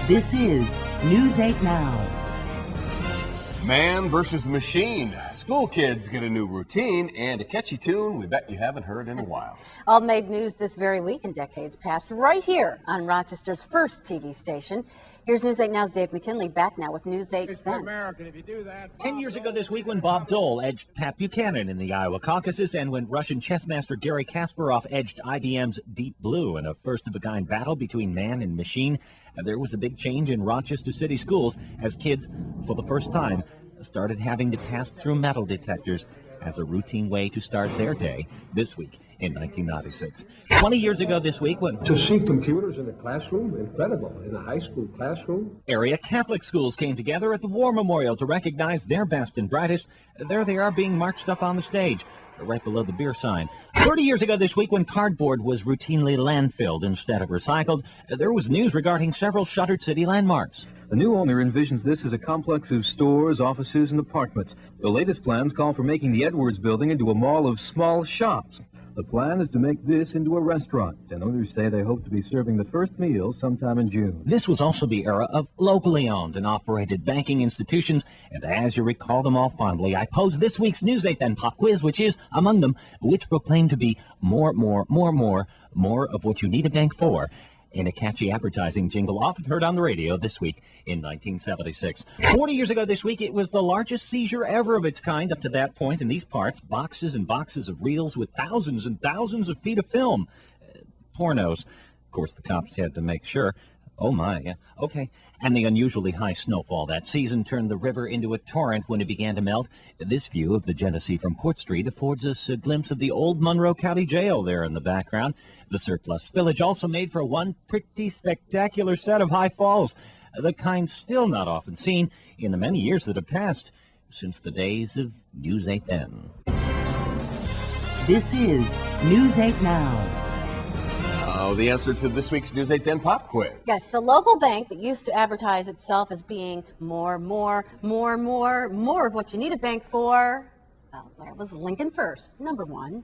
This is News 8 Now. Man versus machine. School kids get a new routine and a catchy tune we bet you haven't heard in a while. All made news this very week in decades past, right here on Rochester's first TV station. Here's News 8 Now's Dave McKinley, back now with News 8 It's Then. American if you do that. 10 years ago this week when Bob Dole edged Pat Buchanan in the Iowa caucuses, and when Russian chess master Garry Kasparov edged IBM's Deep Blue in a first-of-a-kind battle between man and machine, there was a big change in Rochester City schools as kids, for the first time, started having to pass through metal detectors as a routine way to start their day this week in 1996. 20 years ago this week when to see computers in the classroom, incredible, in a high school classroom. area Catholic schools came together at the War Memorial to recognize their best and brightest. There they are being marched up on the stage, right below the beer sign. 30 years ago this week when cardboard was routinely landfilled instead of recycled, there was news regarding several shuttered city landmarks. The new owner envisions this as a complex of stores, offices, and apartments. The latest plans call for making the Edwards building into a mall of small shops. The plan is to make this into a restaurant, and owners say they hope to be serving the first meal sometime in June. This was also the era of locally owned and operated banking institutions, and as you recall them all fondly, I posed this week's News 8 Then pop quiz, which is, among them, which proclaimed to be more of what you need a bank for, in a catchy advertising jingle often heard on the radio this week in 1976. 40 years ago this week, it was the largest seizure ever of its kind up to that point in these parts. Boxes and boxes of reels with thousands and thousands of feet of film. Pornos. Of course, the cops had to make sure. Oh my, yeah, okay. And the unusually high snowfall that season turned the river into a torrent when it began to melt. This view of the Genesee from Court Street affords us a glimpse of the old Monroe County Jail there in the background. The surplus spillage also made for one pretty spectacular set of high falls, the kind still not often seen in the many years that have passed since the days of News 8 Then. This is News 8 Now. The answer to this week's News 8 Then pop quiz. Yes, the local bank that used to advertise itself as being more of what you need a bank for, well, that was Lincoln First, number one.